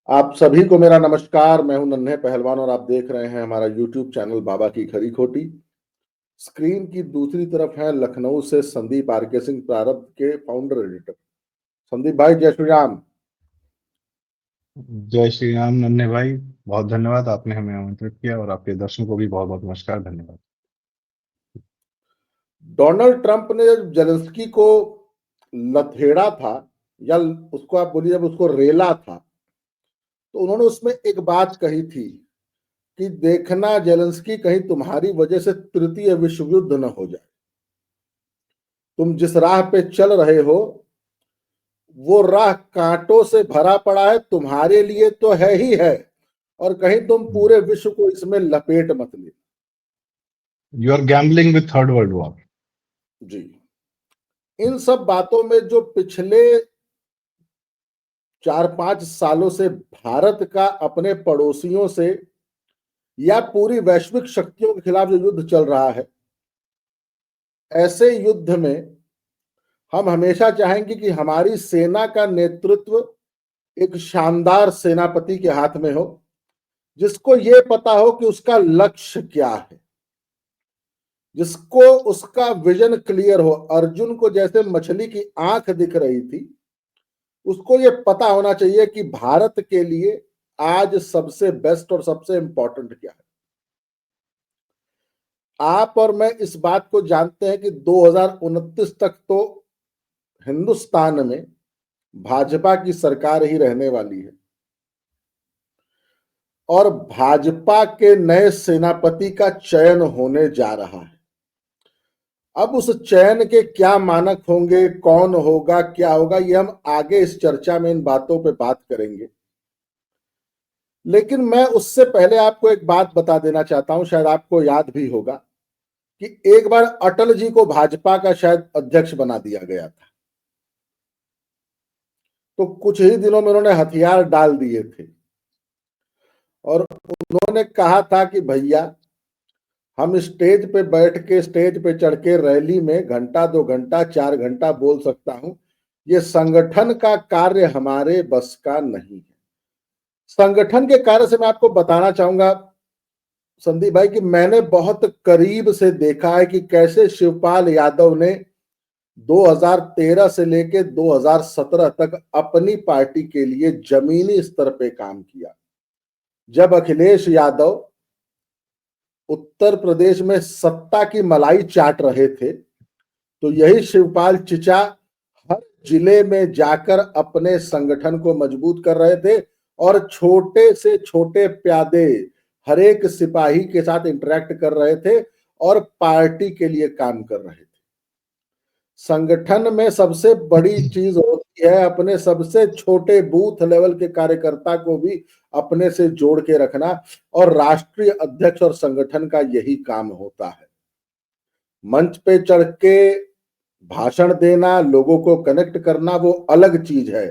आप सभी को मेरा नमस्कार। मैं हूं नन्हे पहलवान और आप देख रहे हैं हमारा यूट्यूब चैनल बाबा की खरी खोटी। स्क्रीन की दूसरी तरफ है लखनऊ से संदीप आरके सिंह, प्रारब्ध के फाउंडर एडिटर। संदीप भाई, जय श्री राम। जय श्री राम नन्हे भाई। बहुत धन्यवाद, आपने हमें आमंत्रित किया और आपके दर्शकों को भी बहुत बहुत नमस्कार, धन्यवाद। डोनाल्ड ट्रंप ने जब जेलेंस्की को लथेड़ा था, या उसको आप बोलिए जब उसको रेला था, तो उन्होंने उसमें एक बात कही थी कि देखना जेलेंस्की, कहीं तुम्हारी वजह से तृतीय विश्व युद्ध न हो जाए। तुम जिस राह पे चल रहे हो वो राह कांटों से भरा पड़ा है, तुम्हारे लिए तो है ही है, और कहीं तुम पूरे विश्व को इसमें लपेट मत ले। You are gambling with third world war. जी। इन सब बातों में जो पिछले 4-5 सालों से भारत का अपने पड़ोसियों से या पूरी वैश्विक शक्तियों के खिलाफ जो युद्ध चल रहा है, ऐसे युद्ध में हम हमेशा चाहेंगे कि हमारी सेना का नेतृत्व एक शानदार सेनापति के हाथ में हो, जिसको ये पता हो कि उसका लक्ष्य क्या है, जिसको उसका विजन क्लियर हो। अर्जुन को जैसे मछली की आंख दिख रही थी, उसको ये पता होना चाहिए कि भारत के लिए आज सबसे बेस्ट और सबसे इंपॉर्टेंट क्या है। आप और मैं इस बात को जानते हैं कि 2029 तक तो हिंदुस्तान में भाजपा की सरकार ही रहने वाली है, और भाजपा के नए सेनापति का चयन होने जा रहा है। अब उस चयन के क्या मानक होंगे, कौन होगा, क्या होगा, ये हम आगे इस चर्चा में इन बातों पे बात करेंगे। लेकिन मैं उससे पहले आपको एक बात बता देना चाहता हूं, शायद आपको याद भी होगा कि एक बार अटल जी को भाजपा का शायद अध्यक्ष बना दिया गया था, तो कुछ ही दिनों में उन्होंने हथियार डाल दिए थे और उन्होंने कहा था कि भैया, हम स्टेज पे बैठ के, स्टेज पे चढ़ के रैली में घंटा 2 घंटा 4 घंटा बोल सकता हूं, ये संगठन का कार्य हमारे बस का नहीं है। संगठन के कार्य से मैं आपको बताना चाहूंगा संदीप भाई कि मैंने बहुत करीब से देखा है कि कैसे शिवपाल यादव ने 2013 से लेकर 2017 तक अपनी पार्टी के लिए जमीनी स्तर पे काम किया। जब अखिलेश यादव उत्तर प्रदेश में सत्ता की मलाई चाट रहे थे, तो यही शिवपाल चिचा हर जिले में जाकर अपने संगठन को मजबूत कर रहे थे और छोटे से छोटे प्यादे हर एक सिपाही के साथ इंटरेक्ट कर रहे थे और पार्टी के लिए काम कर रहे थे। संगठन में सबसे बड़ी चीज होती है अपने सबसे छोटे बूथ लेवल के कार्यकर्ता को भी अपने से जोड़ के रखना, और राष्ट्रीय अध्यक्ष और संगठन का यही काम होता है। मंच पे चढ़ के भाषण देना, लोगों को कनेक्ट करना, वो अलग चीज है,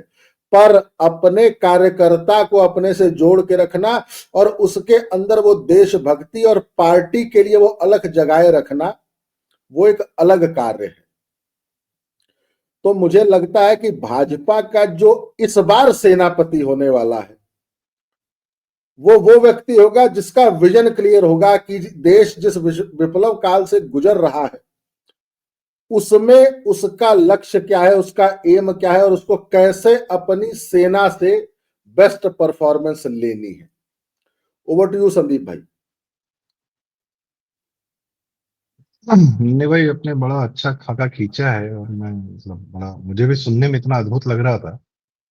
पर अपने कार्यकर्ता को अपने से जोड़ के रखना और उसके अंदर वो देशभक्ति और पार्टी के लिए वो अलग जगाए रखना, वो एक अलग कार्य है। तो मुझे लगता है कि भाजपा का जो इस बार सेनापति होने वाला है, वो व्यक्ति होगा जिसका विजन क्लियर होगा कि देश जिस विप्लव काल से गुजर रहा है उसमें उसका लक्ष्य क्या है, उसका एम क्या है, और उसको कैसे अपनी सेना से बेस्ट परफॉर्मेंस लेनी है। ओवर टू यू संदीप भाई। नन्हे भाई, आपने बड़ा अच्छा खाका खींचा है और मैं मतलब बड़ा, मुझे भी सुनने में इतना अद्भुत लग रहा था।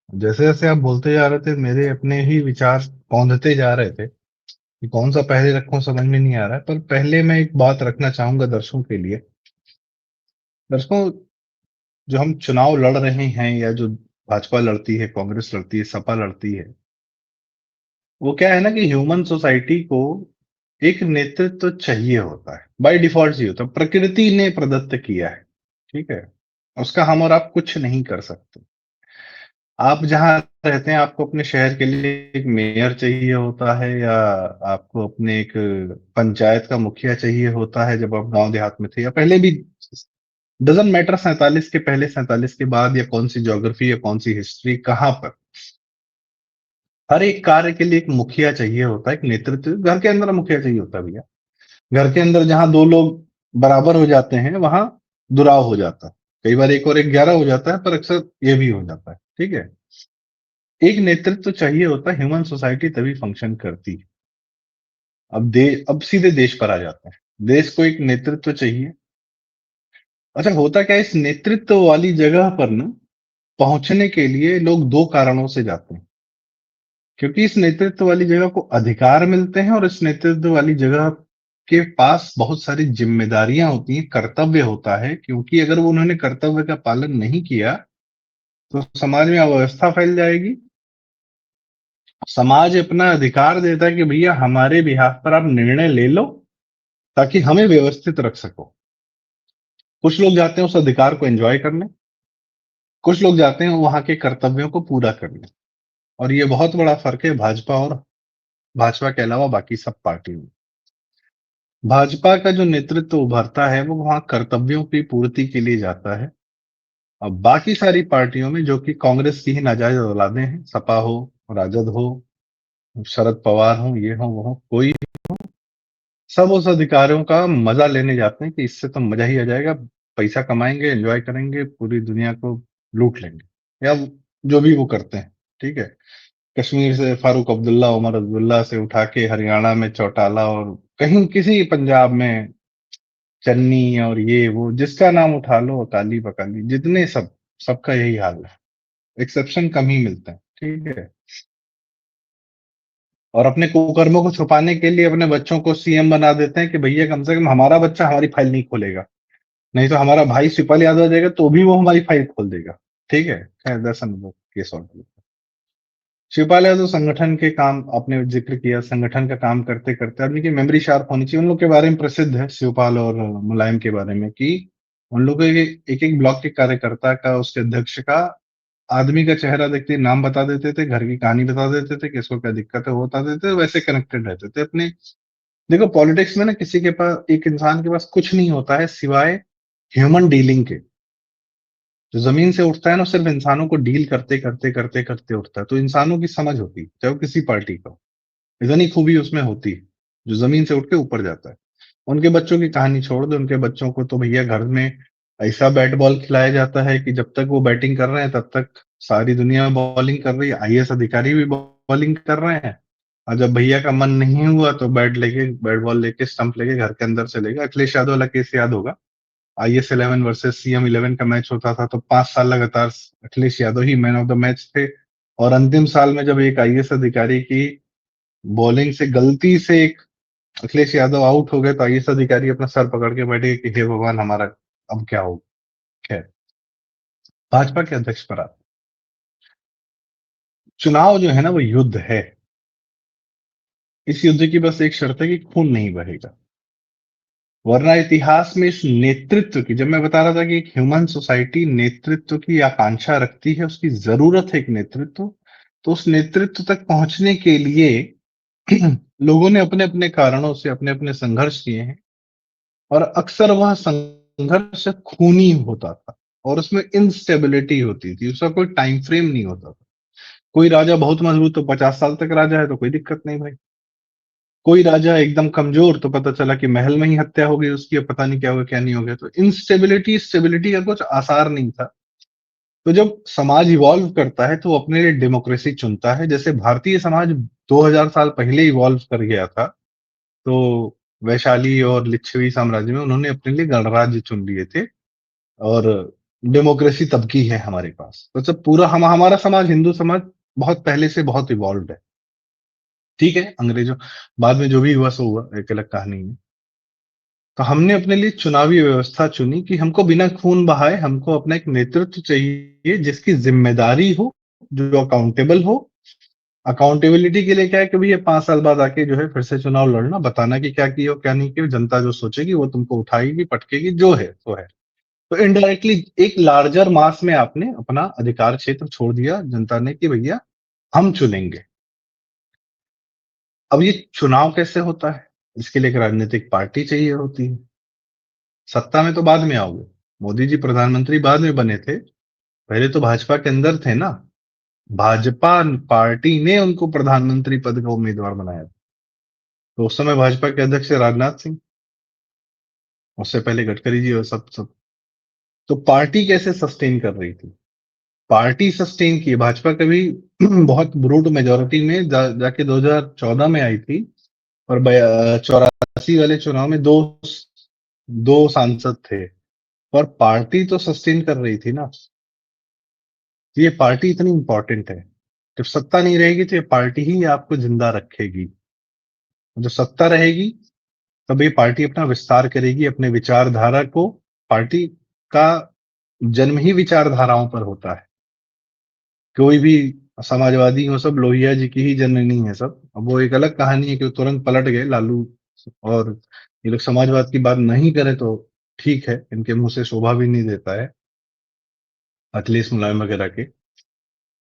जैसे जैसे आप बोलते जा रहे थे मेरे अपने ही विचार कौंधते जा रहे थे कि कौन सा पहले रखूं, समझ में नहीं आ रहा है। पर पहले मैं एक बात रखना चाहूंगा दर्शकों के लिए। दर्शकों, जो हम चुनाव लड़ रहे हैं या जो भाजपा लड़ती है, कांग्रेस लड़ती है, सपा लड़ती है, वो क्या है ना कि ह्यूमन सोसाइटी को एक नेतृत्व चाहिए होता है। बाय डिफॉल्ट ही होता है, प्रकृति ने प्रदत्त किया है। ठीक है, उसका हम और आप कुछ नहीं कर सकते। आप जहां रहते हैं, आपको अपने शहर के लिए एक मेयर चाहिए होता है, या आपको अपने एक पंचायत का मुखिया चाहिए होता है जब आप गांव देहात में थे, या पहले भी। डजेंट मैटर 47 के पहले, 47 के बाद, या कौन सी ज्योग्राफी या कौन सी हिस्ट्री कहां पर। हर एक कार्य के लिए एक मुखिया चाहिए होता है, एक नेतृत्व घर के अंदर मुखिया चाहिए होता है भैया। घर के अंदर जहां दो लोग बराबर हो जाते हैं वहां दुराव हो जाता है। कई बार एक और एक 11 हो जाता है, पर अक्सर ये भी हो जाता है। ठीक है, एक नेतृत्व चाहिए होता है, ह्यूमन सोसाइटी तभी फंक्शन करती है। अब सीधे देश पर आ जाते हैं। देश को एक नेतृत्व चाहिए। अच्छा, होता क्या है, इस नेतृत्व वाली जगह पर ना पहुंचने के लिए लोग दो कारणों से जाते हैं। क्योंकि इस नेतृत्व वाली जगह को अधिकार मिलते हैं, और इस नेतृत्व वाली जगह के पास बहुत सारी जिम्मेदारियां होती हैं, कर्तव्य होता है। क्योंकि अगर वो उन्होंने कर्तव्य का पालन नहीं किया तो समाज में अव्यवस्था फैल जाएगी। समाज अपना अधिकार देता है कि भैया हमारे बिहाफ पर आप निर्णय ले लो, ताकि हमें व्यवस्थित रख सको। कुछ लोग जाते हैं उस अधिकार को एंजॉय करने, कुछ लोग जाते हैं वहां के कर्तव्यों को पूरा करने। और ये बहुत बड़ा फर्क है भाजपा और भाजपा के अलावा बाकी सब पार्टियों में। भाजपा का जो नेतृत्व उभरता है वो वहां कर्तव्यों की पूर्ति के लिए जाता है। अब बाकी सारी पार्टियों में, जो कि कांग्रेस की ही नाजायज औलादे हैं, सपा हो, राजद हो, शरद पवार हो, ये हो वो हो, कोई, सब उस अधिकारियों का मजा लेने जाते हैं कि इससे तो मजा ही आ जाएगा, पैसा कमाएंगे, एंजॉय करेंगे, पूरी दुनिया को लूट लेंगे, या जो भी वो करते हैं। ठीक है, कश्मीर से फारूक अब्दुल्ला, उमर अब्दुल्ला से उठा के हरियाणा में चौटाला, और कहीं किसी पंजाब में चन्नी, और ये वो जिसका नाम उठा लो, अकाली बकाली, जितने सब, सबका यही हाल है। एक्सेप्शन कम ही मिलते हैं। ठीक है, और अपने कुकर्मों को छुपाने के लिए अपने बच्चों को सीएम बना देते हैं कि भैया कम से कम हमारा बच्चा हमारी फाइल नहीं खोलेगा, नहीं तो हमारा भाई शिवपाल यादव आ जाएगा तो भी वो हमारी फाइल खोल देगा। ठीक है, खैर दर्शन वो केस सॉल्व। शिवपाल यादव संगठन के काम आपने जिक्र किया, संगठन का काम करते करते आदमी की मेमोरी शार्प होनी चाहिए। उन लोग के बारे में प्रसिद्ध है, शिवपाल और मुलायम के बारे में, कि उन लोगों के एक एक ब्लॉक के कार्यकर्ता का, उसके अध्यक्ष का, आदमी का चेहरा देखते ही नाम बता देते थे, घर की कहानी बता देते थे, किसको क्या दिक्कत है वो बता देते थे, वैसे कनेक्टेड रहते थे अपने। देखो पॉलिटिक्स में ना किसी के पास, एक इंसान के पास कुछ नहीं होता है सिवाय ह्यूमन डीलिंग के। जो जमीन से उठता है ना, सिर्फ इंसानों को डील करते करते करते करते उठता है, तो इंसानों की समझ होती है, चाहे वो किसी पार्टी का हो। इतनी खूबी उसमें होती है, जो जमीन से उठ के ऊपर जाता है। उनके बच्चों की कहानी छोड़ दो, उनके बच्चों को तो भैया घर में ऐसा बैट बॉल खिलाया जाता है कि जब तक वो बैटिंग कर रहे हैं तब तक सारी दुनिया बॉलिंग कर रही है, आईएएस अधिकारी भी बॉलिंग कर रहे हैं। और जब भैया का मन नहीं हुआ तो बैट बॉल लेके, स्टंप लेके घर के अंदर चले गए। अखिलेश यादव वाला केस याद होगा, आईएस 11 वर्सेस सीएम 11 का मैच होता था, तो 5 साल लगातार अखिलेश यादव ही मैन ऑफ द मैच थे। और अंतिम साल में जब एक आईएएस अधिकारी की बॉलिंग से गलती से एक अखिलेश यादव आउट हो गए, तो आईएएस अधिकारी अपना सर पकड़ के बैठे कि हे भगवान हमारा अब क्या होगा। खैर, भाजपा के अध्यक्ष पर आते, चुनाव जो है ना वो युद्ध है। इस युद्ध की बस एक शर्त है कि खून नहीं बहेगा, वरना इतिहास में इस नेतृत्व की, जब मैं बता रहा था कि एक ह्यूमन सोसाइटी नेतृत्व की आकांक्षा रखती है, उसकी जरूरत है एक नेतृत्व, तो उस नेतृत्व तक पहुंचने के लिए लोगों ने अपने अपने कारणों से अपने अपने संघर्ष किए हैं। और अक्सर वह संघर्ष खूनी होता था, और उसमें इंस्टेबिलिटी होती थी, उसका कोई टाइम फ्रेम नहीं होता था। कोई राजा बहुत मजबूत तो 50 साल तक राजा है तो कोई दिक्कत नहीं भाई, कोई राजा एकदम कमजोर तो पता चला कि महल में ही हत्या हो गई उसकी, अब पता नहीं क्या हो गया क्या नहीं हो गया। तो इंस्टेबिलिटी स्टेबिलिटी का कुछ आसार नहीं था। तो जब समाज इवॉल्व करता है तो वो अपने लिए डेमोक्रेसी चुनता है। जैसे भारतीय समाज 2000 साल पहले इवॉल्व कर गया था, तो वैशाली और लिच्छवी साम्राज्य में उन्होंने अपने लिए गणराज्य चुन लिए थे, और डेमोक्रेसी तब की है हमारे पास। तो सब पूरा हमारा समाज, हिंदू समाज, बहुत पहले से बहुत इवॉल्व है। ठीक है, अंग्रेजों बाद में जो भी हुआ सो हुआ, एक अलग कहानी है। तो हमने अपने लिए चुनावी व्यवस्था चुनी कि हमको बिना खून बहाए हमको अपना एक नेतृत्व चाहिए जिसकी जिम्मेदारी हो, जो अकाउंटेबल हो। अकाउंटेबिलिटी के लिए क्या है कि भैया 5 साल बाद आके जो है फिर से चुनाव लड़ना, बताना कि क्या किया क्या नहीं किया, जनता जो सोचेगी वो तुमको उठाएगी पटकेगी, जो है तो है। तो इनडायरेक्टली एक लार्जर मास में आपने अपना अधिकार क्षेत्र छोड़ दिया जनता ने कि भैया हम चुनेंगे। अब ये चुनाव कैसे होता है, इसके लिए एक राजनीतिक पार्टी चाहिए होती है। सत्ता में तो बाद में आओगे, मोदी जी प्रधानमंत्री बाद में बने थे, पहले तो भाजपा के अंदर थे ना। भाजपा पार्टी ने उनको प्रधानमंत्री पद का उम्मीदवार बनाया था। तो उस समय भाजपा के अध्यक्ष थे राजनाथ सिंह, उससे पहले गडकरी जी और सब सब। तो पार्टी कैसे सस्टेन कर रही थी? पार्टी सस्टेन की भाजपा कभी बहुत ब्रूड मेजोरिटी में जाके 2014 में आई थी, और 84 वाले चुनाव में दो सांसद थे, पर पार्टी तो सस्टेन कर रही थी ना। तो ये पार्टी इतनी इंपॉर्टेंट है, जब सत्ता नहीं रहेगी तो ये पार्टी ही आपको जिंदा रखेगी। जब सत्ता रहेगी तब ये पार्टी अपना विस्तार करेगी, अपने विचारधारा को। पार्टी का जन्म ही विचारधाराओं पर होता है। कोई भी समाजवादी हो, सब लोहिया जी की ही जननी है सब। अब वो एक अलग कहानी है कि वो तुरंत पलट गए लालू, और ये लोग समाजवाद की बात नहीं करें तो ठीक है, इनके मुंह से शोभा भी नहीं देता है अखिलेश मुलायम वगैरह के।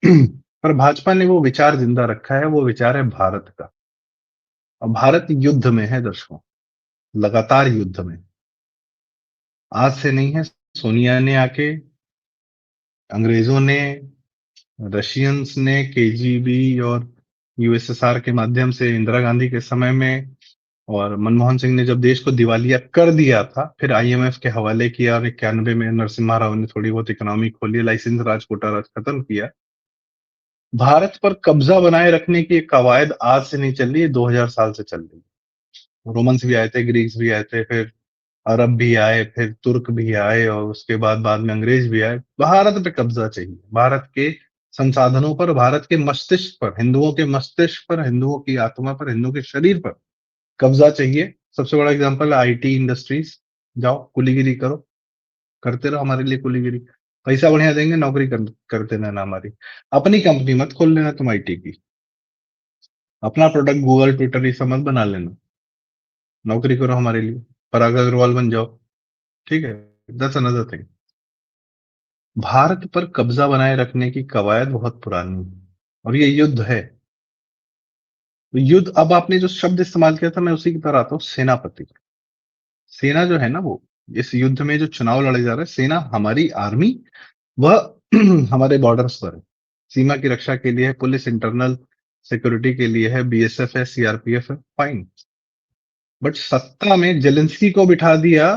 पर भाजपा ने वो विचार जिंदा रखा है, वो विचार है भारत का। और भारत युद्ध में है दर्शकों, लगातार युद्ध में। आज से नहीं है, सोनिया ने आके, अंग्रेजों ने, रशियंस ने, केजीबी और यूएसएसआर के माध्यम से इंदिरा गांधी के समय में, और मनमोहन सिंह ने जब देश को दिवालिया कर दिया था, फिर आईएमएफ के हवाले किया, और 91 में नरसिम्हा राव ने थोड़ी बहुत इकोनॉमी खोली, लाइसेंस राज, कोटा राज खत्म किया। भारत पर कब्जा बनाए रखने की एक कवायद आज से नहीं चल रही है, 2000 साल से चल रही है। रोमन्स भी आए थे, ग्रीक्स भी आए थे, फिर अरब भी आए, फिर तुर्क भी आए, और उसके बाद में अंग्रेज भी आए। भारत पे कब्जा चाहिए, भारत के संसाधनों पर, भारत के मस्तिष्क पर, हिंदुओं के मस्तिष्क पर, हिंदुओं की आत्मा पर, हिंदुओं के शरीर पर कब्जा चाहिए। सबसे बड़ा एग्जांपल है आईटी इंडस्ट्रीज। जाओ कुलीगिरी करो, करते रहो हमारे लिए कुलीगिरी, पैसा बढ़िया देंगे, नौकरी करते रहना हमारी। अपनी कंपनी मत खोल लेना तुम आईटी की, अपना प्रोडक्ट गूगल ट्विटर ये सब मत बना लेना, नौकरी करो हमारे लिए, पराग अग्रवाल बन जाओ, ठीक है। That's another thing. भारत पर कब्जा बनाए रखने की कवायद बहुत पुरानी है, और ये युद्ध है। तो युद्ध, अब आपने जो शब्द इस्तेमाल किया था, मैं उसी की तरह आता हूँ, सेनापति। सेना जो है ना, वो इस युद्ध में जो चुनाव लड़े जा रहे हैं, सेना हमारी आर्मी, वह हमारे बॉर्डर्स पर है, सीमा की रक्षा के लिए है, पुलिस इंटरनल सिक्योरिटी के लिए है, बीएसएफ है, सीआरपीएफ है, फाइन। बट सत्ता में जेलेंस्की को बिठा दिया,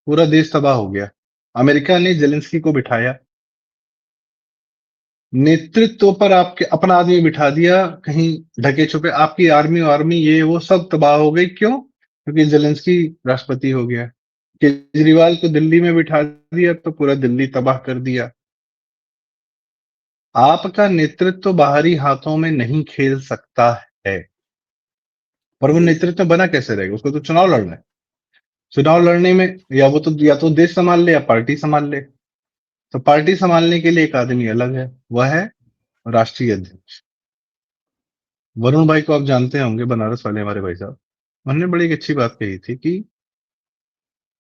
पूरा देश तबाह हो गया। अमेरिका ने जेलेंस्की को बिठाया, नेतृत्व पर आपके अपना आदमी बिठा दिया, कहीं ढके छुपे, आपकी आर्मी आर्मी ये वो सब तबाह हो गई। क्यों? क्योंकि जेलेंस्की राष्ट्रपति हो गया। केजरीवाल को दिल्ली में बिठा दिया तो पूरा दिल्ली तबाह कर दिया। आपका नेतृत्व बाहरी हाथों में नहीं खेल सकता है। पर वो नेतृत्व बना कैसे रहेगा? उसको तो चुनाव लड़ना है। चुनाव लड़ने में या तो देश संभाल ले या पार्टी संभाल ले। तो पार्टी संभालने के लिए एक आदमी अलग है, वह है राष्ट्रीय अध्यक्ष। वरुण भाई को आप जानते होंगे, बनारस वाले हमारे भाई साहब, उन्होंने बड़ी एक अच्छी बात कही थी कि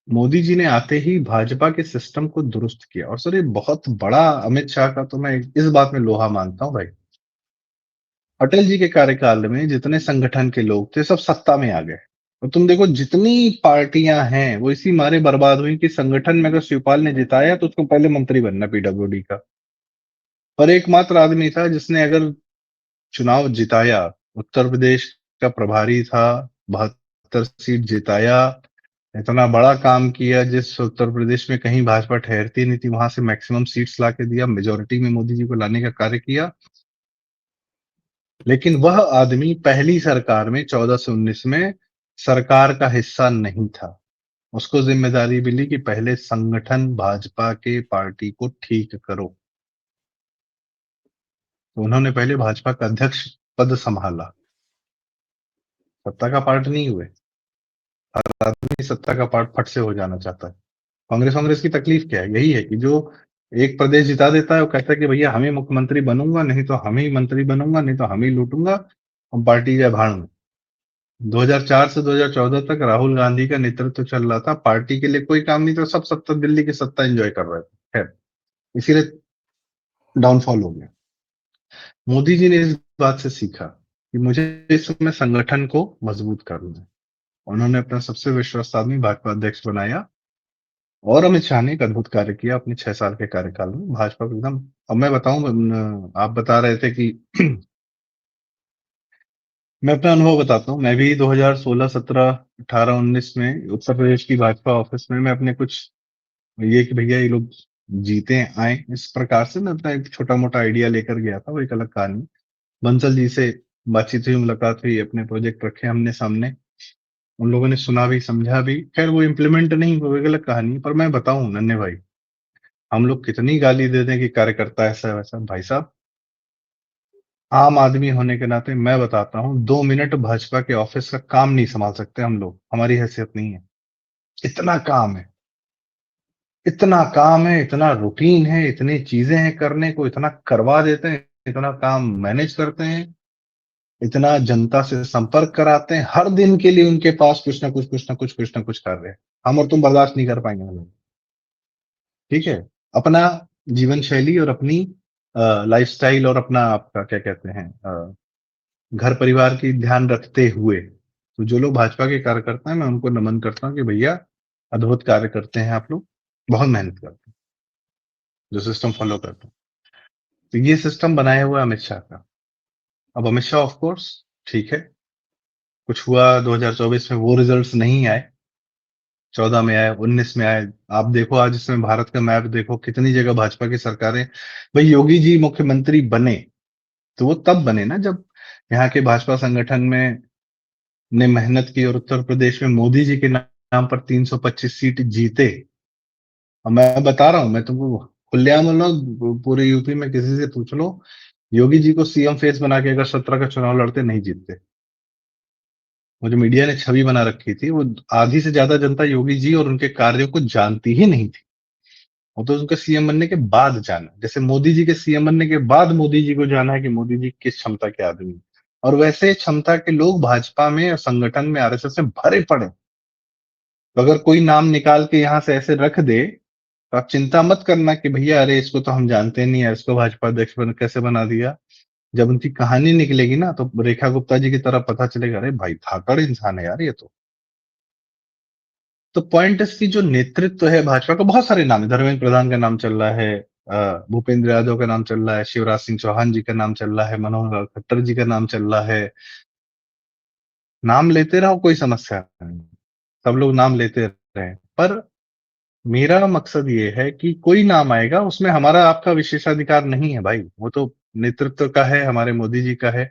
मोदी जी ने आते ही भाजपा के सिस्टम को दुरुस्त किया। और सर ये बहुत बड़ा, अमित शाह का तो मैं इस बात में लोहा मानता हूं भाई। अटल जी के कार्यकाल में जितने संगठन के लोग थे सब सत्ता में आ गए, और तुम देखो जितनी पार्टियां हैं वो इसी मारे बर्बाद हुई कि संगठन में अगर शिवपाल ने जिताया तो उसको पहले मंत्री बनना पीडब्ल्यूडी का। और एकमात्र आदमी था जिसने अगर चुनाव जिताया, उत्तर प्रदेश का प्रभारी था, 72 सीट जिताया, इतना बड़ा काम किया, जिस उत्तर प्रदेश में कहीं भाजपा ठहरती नहीं थी वहां से मैक्सिमम सीट्स ला के दिया, मेजोरिटी में मोदी जी को लाने का कार्य किया। लेकिन वह आदमी पहली सरकार में 14 से 19 में सरकार का हिस्सा नहीं था। उसको जिम्मेदारी मिली कि पहले संगठन भाजपा के पार्टी को ठीक करो। तो उन्होंने पहले भाजपा का अध्यक्ष पद संभाला, सत्ता का पार्ट नहीं हुए। हर आदमी सत्ता का पार्ट फट से हो जाना चाहता है। कांग्रेस कांग्रेस की तकलीफ क्या है? यही है कि जो एक प्रदेश जिता देता है वो कहता है कि भैया हम ही मुख्यमंत्री बनूंगा, नहीं तो हम ही मंत्री बनूंगा, नहीं तो हम ही लूटूंगा, हम पार्टी जाए भाड़ में। 2004 से 2014 तक राहुल गांधी का नेतृत्व चल रहा था, पार्टी के लिए कोई काम नहीं था, सब सत्ता, दिल्ली की सत्ता एंजॉय कर रहे थे। खैर, इसीलिए डाउनफॉल हो गया। मोदी जी ने इस बात से सीखा कि मुझे इस समय संगठन को मजबूत करना है। उन्होंने अपना सबसे विश्वस्त आदमी भाजपा अध्यक्ष बनाया, और अमित शाह ने एक अद्भुत कार्य किया अपने 6 साल के कार्यकाल में भाजपा को एकदम। अब मैं बताऊं, आप बता रहे थे कि मैं अपना अनुभव बताता हूँ। मैं भी 2016, 17, 18, 19 में उत्तर प्रदेश की भाजपा ऑफिस में मैं अपने कुछ ये कि भैया ये लोग जीते आए, इस प्रकार से मैं अपना एक छोटा मोटा आइडिया लेकर गया था। वो एक अलग कहानी। बंसल जी से बातचीत हुई, मुलाकात हुई, अपने प्रोजेक्ट रखे हमने सामने, उन लोगों ने सुना भी समझा भी। खैर वो इम्प्लीमेंट नहीं हुआ, वो एक अलग कहानी। पर मैं बताऊं नन्हे भाई, हम लोग कितनी गाली दे दें कि कार्यकर्ता ऐसा वैसा, भाई साहब आम आदमी होने के नाते मैं बताता हूँ, 2 मिनट भाजपा के ऑफिस का काम नहीं संभाल सकते हम लोग, हमारी हैसियत नहीं है। इतना काम है, इतना काम है, इतना रूटीन है, इतनी चीजें हैं करने को, इतना करवा देते हैं, इतना काम मैनेज करते हैं, इतना जनता से संपर्क कराते हैं, हर दिन के लिए उनके पास कुछ ना कुछ कुछ ना कुछ कुछ ना कुछ कर रहे हैं। हम और तुम बर्दाश्त नहीं कर पाएंगे हम लोग। ठीक है, अपना जीवन शैली और अपनी लाइफस्टाइल और अपना आपका क्या कहते हैं घर परिवार की ध्यान रखते हुए, तो जो लोग भाजपा के कार्यकर्ता हैं मैं उनको नमन करता हूँ कि भैया अद्भुत कार्य करते हैं आप लोग, बहुत मेहनत करते हैं जो सिस्टम फॉलो करते हैं। तो ये सिस्टम बनाया हुआ है अमित शाह का। अब अमित शाह ऑफ कोर्स ठीक है, कुछ हुआ 2024 में, वो रिजल्ट्स नहीं आए, 14 में आए, 19 में आए। आप देखो आज इसमें भारत का मैप देखो, कितनी जगह भाजपा की सरकारें। भाई योगी जी मुख्यमंत्री बने तो वो तब बने ना जब यहाँ के भाजपा संगठन में ने मेहनत की और उत्तर प्रदेश में मोदी जी के नाम पर 325 सीट जीते। और मैं बता रहा हूं, मैं तुमको खुलेआम बोल रहा हूं, पूरे यूपी में किसी से पूछ लो, योगी जी को सीएम फेस बना के अगर 17 का चुनाव लड़ते नहीं जीतते। वो जो मीडिया ने छवि बना रखी थी, वो आधी से ज्यादा जनता योगी जी और उनके कार्यों को जानती ही नहीं थी। वो तो उनके सीएम बनने के बाद जाना, जैसे मोदी जी के सीएम बनने के बाद मोदी जी को जाना है कि मोदी जी किस क्षमता के आदमी हैं। और वैसे क्षमता के लोग भाजपा में और संगठन में आरएसएस में भरे पड़े। तो अगर कोई नाम निकाल के यहां से ऐसे रख दे तो आप चिंता मत करना कि भैया अरे इसको तो हम जानते नहीं है, इसको भाजपा अध्यक्ष कैसे बना दिया। जब उनकी कहानी निकलेगी ना तो रेखा गुप्ता जी की तरह पता चलेगा, अरे भाई धाकड़ इंसान है यार ये तो। तो पॉइंट इसकी जो नेतृत्व है भाजपा का, बहुत सारे नाम है, धर्मेंद्र प्रधान का नाम चल रहा है, भूपेंद्र यादव का नाम चल रहा है, शिवराज सिंह चौहान जी का नाम चल रहा है, मनोहर लाल खट्टर जी का नाम चल रहा है। नाम लेते रहो, कोई समस्या नहीं, सब लोग नाम लेते रहे। पर मेरा मकसद ये है कि कोई नाम आएगा उसमें हमारा आपका विशेषाधिकार नहीं है भाई, वो तो नेतृत्व का है, हमारे मोदी जी का है।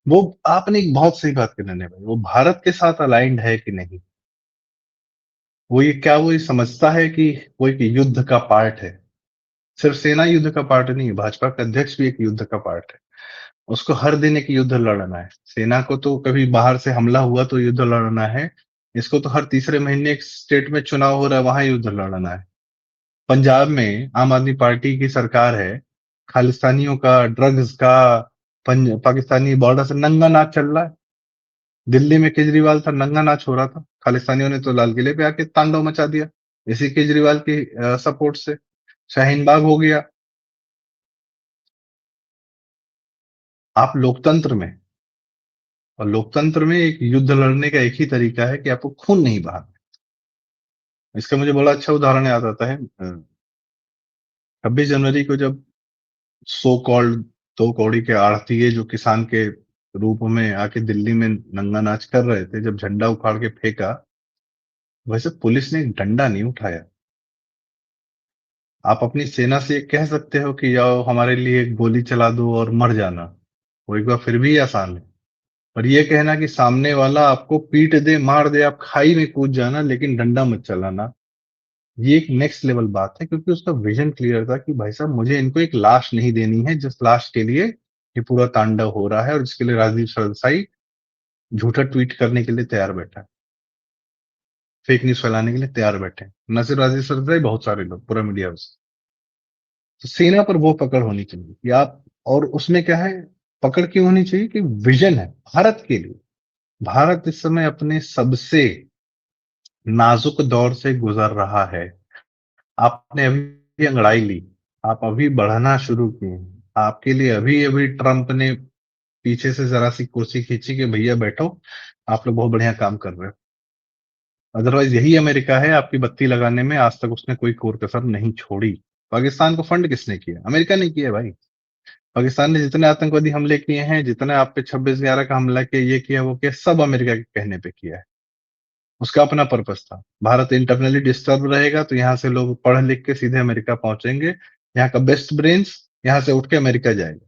वो आपने एक बहुत सही बात करने ने भाई, वो भारत के साथ अलाइंड है कि नहीं, वो ये क्या वो ये समझता है कि वो एक युद्ध का पार्ट है। सिर्फ सेना युद्ध का पार्ट नहीं है, भाजपा का अध्यक्ष भी एक युद्ध का पार्ट है। उसको हर दिन एक युद्ध लड़ना है। सेना को तो कभी बाहर से हमला हुआ तो युद्ध लड़ना है, इसको तो हर तीसरे महीने एक स्टेट में चुनाव हो रहा है, वहां युद्ध लड़ना है। पंजाब में आम आदमी पार्टी की सरकार है, खालिस्तानियों का, ड्रग्स का, पाकिस्तानी बॉर्डर से नंगा नाच चल रहा है। दिल्ली में केजरीवाल था, नंगा नाच हो रहा था, खालिस्तानियों ने तो लाल किले पे आके तांडव मचा दिया इसी केजरीवाल की सपोर्ट से। शाहीन बाग हो गया। आप लोकतंत्र में, और लोकतंत्र में एक युद्ध लड़ने का एक ही तरीका है कि आपको खून नहीं बहाना। इसका मुझे बड़ा अच्छा उदाहरण याद आता है, 26 जनवरी को जब सो कॉल्ड दो कौड़ी के आड़तीये जो किसान के रूप में आके दिल्ली में नंगा नाच कर रहे थे, जब झंडा उखाड़ के फेंका, वैसे पुलिस ने एक डंडा नहीं उठाया। आप अपनी सेना से ये कह सकते हो कि जाओ हमारे लिए गोली चला दो और मर जाना, वो एक बार फिर भी आसान है। पर यह कहना कि सामने वाला आपको पीट दे, मार दे, आप खाई में कूद जाना लेकिन डंडा मत चलाना, ये एक नेक्स्ट लेवल बात है। क्योंकि उसका विजन क्लियर था कि भाई साहब मुझे इनको एक लाश नहीं देनी है जिस लाश के लिए ये पूरा तांडव हो रहा है और जिसके लिए राजदीप सरदेसाई झूठा ट्वीट करने के लिए तैयार बैठा है, फेक न्यूज फैलाने के लिए तैयार बैठे हैं। न सिर्फ राजदीप सरदेसाई, बहुत सारे लोग, पूरा मीडिया उस। तो सेना पर वो पकड़ होनी चाहिए कि आप, और उसमें क्या है, पकड़ क्यों होनी चाहिए कि विजन है भारत के लिए। भारत इस समय अपने सबसे नाजुक दौर से गुजर रहा है। आपने अभी अंगड़ाई ली, आप अभी बढ़ना शुरू किए, आपके लिए अभी अभी ट्रंप ने पीछे से जरा सी कुर्सी खींची कि भैया बैठो, आप लोग बहुत बढ़िया काम कर रहे हो। अदरवाइज यही अमेरिका है आपकी बत्ती लगाने में, आज तक उसने कोई कोर कसर नहीं छोड़ी। पाकिस्तान को फंड किसने किया? अमेरिका ने किया भाई। पाकिस्तान ने जितने आतंकवादी हमले किए हैं, जितने आप पे 26/11 का हमला किया, ये किया वो किया, सब अमेरिका के कहने पे किया है। उसका अपना पर्पस था। भारत इंटरनली डिस्टर्ब रहेगा तो यहाँ से लोग पढ़ लिख के सीधे अमेरिका पहुंचेंगे, यहाँ का बेस्ट ब्रेन्स यहाँ से उठ के अमेरिका जाएगा।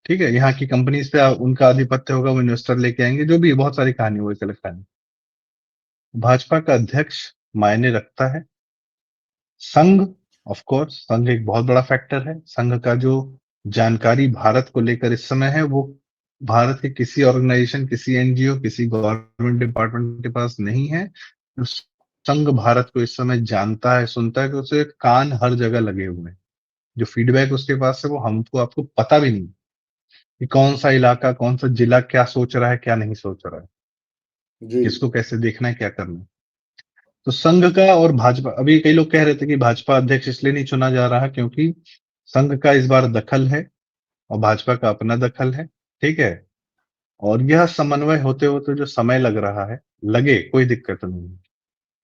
ठीक है, यहाँ की कंपनीज पे उनका आधिपत्य होगा, वो इन्वेस्टर लेके आएंगे, जो भी बहुत सारी कहानी, वो एक अलग कहानी। भाजपा का अध्यक्ष मायने रखता है। संघ, ऑफ कोर्स संघ एक बहुत बड़ा फैक्टर है। संघ का जो जानकारी भारत को लेकर इस समय है, वो भारत के किसी ऑर्गेनाइजेशन, किसी एनजीओ, किसी गवर्नमेंट डिपार्टमेंट के पास नहीं है। तो संघ भारत को इस समय जानता है, सुनता है, कि उसे कान हर जगह लगे हुए हैं। जो फीडबैक उसके पास है वो हमको आपको पता भी नहीं कि कौन सा इलाका, कौन सा जिला क्या सोच रहा है, क्या नहीं सोच रहा है, जी किसको कैसे देखना है, क्या करना है। तो संघ का और भाजपा, अभी कई लोग कह रहे थे कि भाजपा अध्यक्ष इसलिए नहीं चुना जा रहा क्योंकि संघ का इस बार दखल है और भाजपा का अपना दखल है। ठीक है, और यह समन्वय होते होते जो समय लग रहा है, लगे, कोई दिक्कत नहीं है।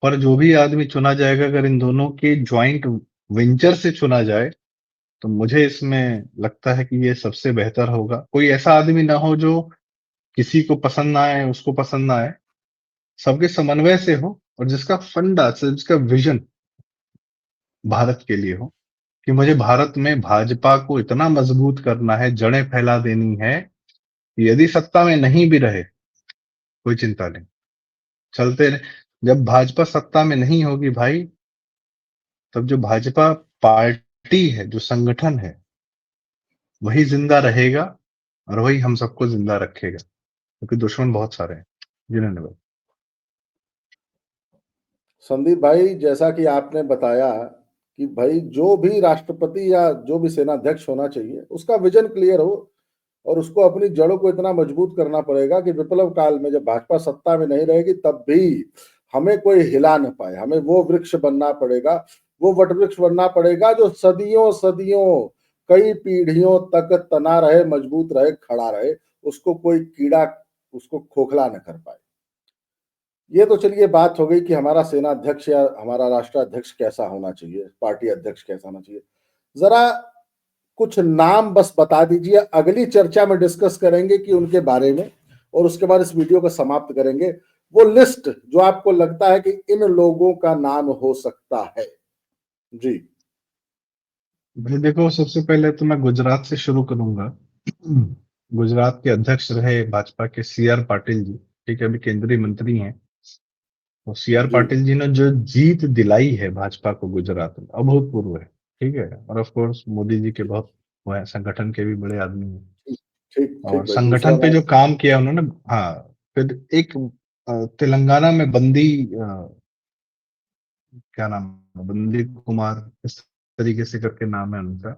पर जो भी आदमी चुना जाएगा, अगर इन दोनों के ज्वाइंट वेंचर से चुना जाए, तो मुझे इसमें लगता है कि ये सबसे बेहतर होगा। कोई ऐसा आदमी ना हो जो किसी को पसंद ना आए, उसको पसंद ना आए, सबके समन्वय से हो, और जिसका फंडा, जिसका विजन भारत के लिए हो, कि मुझे भारत में भाजपा को इतना मजबूत करना है, जड़ें फैला देनी है कि यदि सत्ता में नहीं भी रहे कोई चिंता नहीं, चलते रहे। जब भाजपा सत्ता में नहीं होगी भाई, तब जो भाजपा पार्टी है, जो संगठन है, वही जिंदा रहेगा और वही हम सबको जिंदा रखेगा, क्योंकि दुश्मन बहुत सारे हैं। जी धन्यवाद। संदीप भाई, जैसा कि आपने बताया कि भाई जो भी राष्ट्रपति या जो भी सेनाध्यक्ष होना चाहिए, उसका विजन क्लियर हो और उसको अपनी जड़ों को इतना मजबूत करना पड़ेगा कि विप्लव काल में जब भाजपा सत्ता में नहीं रहेगी तब भी हमें कोई हिला न पाए। हमें वो वृक्ष बनना पड़ेगा, वो वट वृक्ष बनना पड़ेगा जो सदियों सदियों, कई पीढ़ियों तक तना रहे, मजबूत रहे, खड़ा रहे, उसको कोई कीड़ा उसको खोखला न कर पाए। ये तो चलिए बात हो गई कि हमारा सेना अध्यक्ष या हमारा राष्ट्राध्यक्ष कैसा होना चाहिए, पार्टी अध्यक्ष कैसा होना चाहिए। जरा कुछ नाम बस बता दीजिए, अगली चर्चा में डिस्कस करेंगे कि उनके बारे में, और उसके बाद इस वीडियो को समाप्त करेंगे। वो लिस्ट जो आपको लगता है कि इन लोगों का नाम हो सकता है। जी भाई देखो, सबसे पहले तो मैं गुजरात से शुरू करूंगा। गुजरात के अध्यक्ष रहे भाजपा के CR पाटिल जी। ठीक है, अभी केंद्रीय मंत्री हैं। तो CR जी पाटिल जी ने जो जीत दिलाई है भाजपा को गुजरात में, अभूतपूर्व है। ठीक है, और ऑफ कोर्स मोदी जी के बहुत वो है, संगठन के भी बड़े आदमी हैं। ठीक और ठीक भाई, दूसरा संगठन पे नाम। जो काम किया उन्होंने, हाँ। फिर एक तेलंगाना में बंदी, क्या नाम है, बंदी कुमार, इस तरीके से करके नाम है उनका।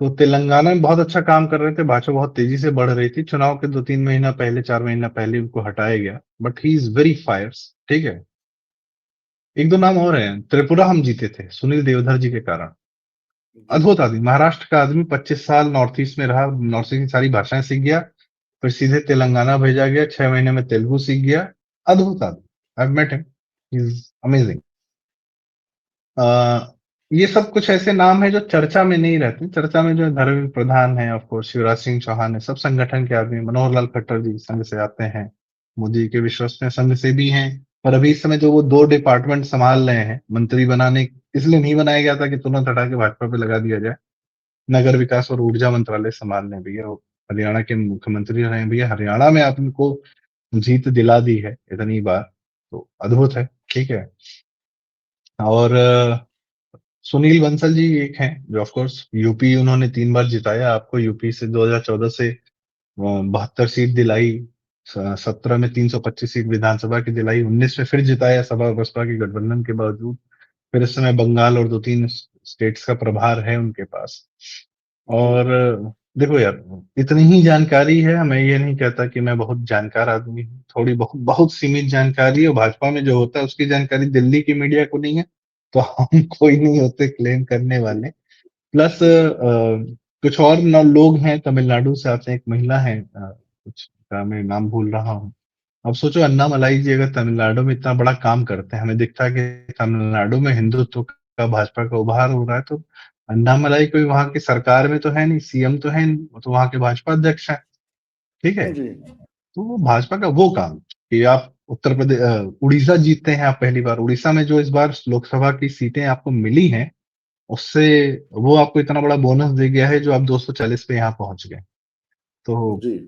तो तेलंगाना में बहुत अच्छा काम कर रहे थे, भाजपा बहुत तेजी से बढ़ रही थी। चुनाव के 2-3 महीना पहले, 4 महीना पहले उनको हटाया गया, but he is very fierce. ठीक है, एक दो नाम और हैं। त्रिपुरा हम जीते थे सुनील देवधर जी के कारण। जी अद्भुत आदमी, महाराष्ट्र का आदमी, 25 साल नॉर्थ ईस्ट में रहा, नॉर्थ ईस्ट की सारी भाषाएं सीख गया, फिर सीधे तेलंगाना भेजा गया, 6 महीने में तेलुगु सीख गया। अद्भुत आदमी, I met him, is amazing. ये सब कुछ ऐसे नाम है जो चर्चा में नहीं रहते। चर्चा में जो है, धर्मेंद्र प्रधान है, ऑफ कोर्स शिवराज सिंह चौहान है, सब संगठन के आदमी। मनोहर लाल खट्टर जी संघ से आते हैं, मोदी के विश्वसनीय संघ से भी हैं। पर अभी इस समय जो वो 2 डिपार्टमेंट संभाल रहे हैं, मंत्री बनाने इसलिए नहीं बनाया गया था कि तुरंत हटा के भाजपा पे लगा दिया जाए। नगर विकास और ऊर्जा मंत्रालय संभालने भैया, वो हरियाणा के मुख्यमंत्री रहे हैं भैया, हरियाणा में आपको जीत दिला दी है इतनी बार, तो अद्भुत है। ठीक है, और सुनील बंसल जी एक हैं जो ऑफ कोर्स यूपी उन्होंने 3 बार जिताया आपको। यूपी से 2014 से 72 सीट दिलाई, 17 में 325 सीट विधानसभा की दिलाई, 19 में फिर जिताया सपा बसपा के गठबंधन के बावजूद। फिर इस समय बंगाल और 2-3 स्टेट्स का प्रभार है उनके पास। जी और देखो यार, इतनी ही जानकारी है, मैं ये नहीं कहता कि मैं बहुत जानकार आदमी हूँ, थोड़ी बहुत बहुत सीमित जानकारी है। और भाजपा में जो होता है उसकी जानकारी दिल्ली की मीडिया को नहीं है, तो हम कोई नहीं होते क्लेम करने जी वाले। प्लस जी कुछ और लोग हैं, तमिलनाडु से आते हैं, एक महिला है, कुछ का मैं नाम भूल रहा हूँ, अब सोचो अन्नामलाई जी अगर तमिलनाडु में इतना बड़ा काम करते हैं, हमें दिखता है कि तमिलनाडु में हिंदुत्व का, भाजपा का उभार हो रहा है, तो अन्नामलाई कोई वहां की सरकार में तो है नहीं, सीएम तो है नहीं, वो तो वहां के भाजपा अध्यक्ष है। ठीक है, जी तो वो भाजपा का वो काम कि आप उत्तर प्रदेश, उड़ीसा जीतते हैं आप पहली बार, उड़ीसा में जो इस बार लोकसभा की सीटें आपको मिली हैं, उससे वो आपको इतना बड़ा बोनस दे गया है जो आप 240 पे यहाँ पहुंच गए। तो जी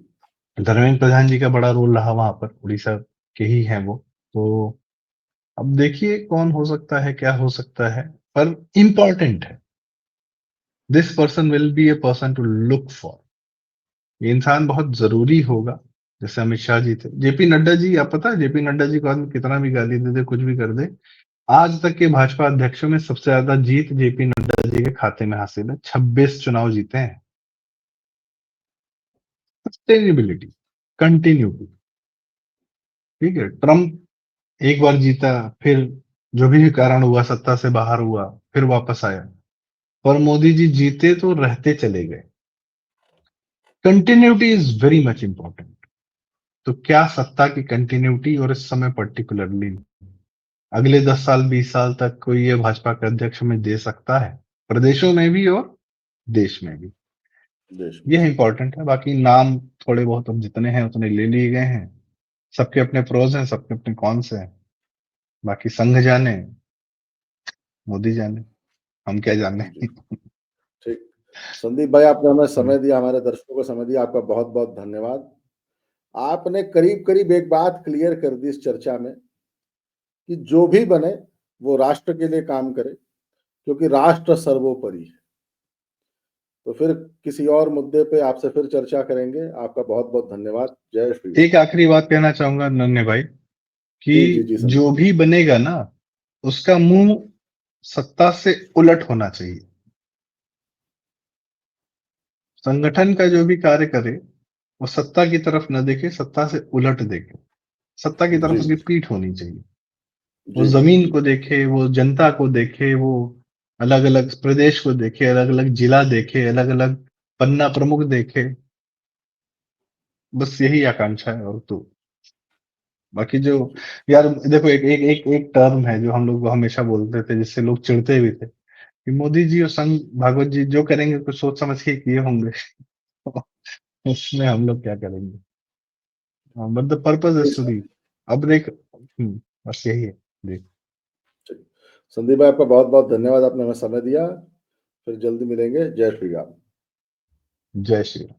धर्मेंद्र प्रधान जी का बड़ा रोल रहा वहां पर, उड़ीसा के ही हैं वो। तो अब देखिए कौन हो सकता है, क्या हो सकता है, पर इंपॉर्टेंट है, this person will be a person to look for. ये इंसान बहुत जरूरी होगा। जैसे अमित शाह जी थे, जेपी नड्डा जी, आप पता है जेपी नड्डा जी को आदमी कितना भी गाली दे दे, कुछ भी कर दे, आज तक के भाजपा अध्यक्षों में सबसे ज्यादा जीत जेपी नड्डा जी के खाते में हासिल है, 26 चुनाव जीते हैं। Sustainability, continuity. ठीक है, ट्रम्प एक बार जीता, फिर जो भी कारण हुआ सत्ता से बाहर हुआ, फिर वापस आया, पर मोदी जी जीते तो रहते चले गए। Continuity is very much important. तो क्या सत्ता की कंटिन्यूटी, और इस समय पर्टिकुलरली अगले 10 साल 20 साल तक कोई ये भाजपा के अध्यक्ष में दे सकता है, प्रदेशों में भी और देश में भी? देश में। ये इंपॉर्टेंट है। बाकी नाम थोड़े बहुत अब जितने हैं उतने ले लिए गए हैं, सबके अपने प्रोज हैं, सबके अपने कॉन्स हैं। बाकी संघ जाने, मोदी जाने, हम क्या जाने। जी ठीक। संदीप भाई, आपने हमें हम्म, समय दिया, हमारे दर्शकों को समय दिया, आपका बहुत बहुत धन्यवाद। आपने करीब करीब एक बात क्लियर कर दी इस चर्चा में कि जो भी बने वो राष्ट्र के लिए काम करे, क्योंकि राष्ट्र सर्वोपरि है। तो फिर किसी और मुद्दे पे आपसे फिर चर्चा करेंगे। आपका बहुत बहुत धन्यवाद। जय श्री राम। एक आखिरी बात कहना चाहूंगा नन्हे भाई, जी जी कि जी संदीप। जो भी बनेगा ना, उसका मुंह सत्ता से उलट होना चाहिए। संगठन का जो भी कार्य करे, वो सत्ता की तरफ न देखे, सत्ता से उलट देखे। सत्ता की तरफ जी उसकी पीठ होनी चाहिए। वो जी जी जमीन जी को देखे, वो जनता को देखे, वो अलग अलग प्रदेश को देखे, अलग अलग जिला देखे, अलग अलग पन्ना प्रमुख देखे। बस यही आकांक्षा है, और तो बाकी जो, जी यार देखो, एक एक एक एक टर्म है जो हम लोग हमेशा बोलते थे, जिससे लोग चिढ़ते भी थे, कि मोदी जी और संघ भागवत जी जो करेंगे कुछ सोच समझ के किए होंगे। उसमें हम लोग क्या करेंगे? बट द पर्पज ठीक इज टू दी। संदीप। अब देख, बस यही है। देख, ठीक। संदीप भाई, आपका बहुत बहुत धन्यवाद, आपने हमें समय दिया। फिर जल्दी मिलेंगे। जय श्री राम। जय श्री राम।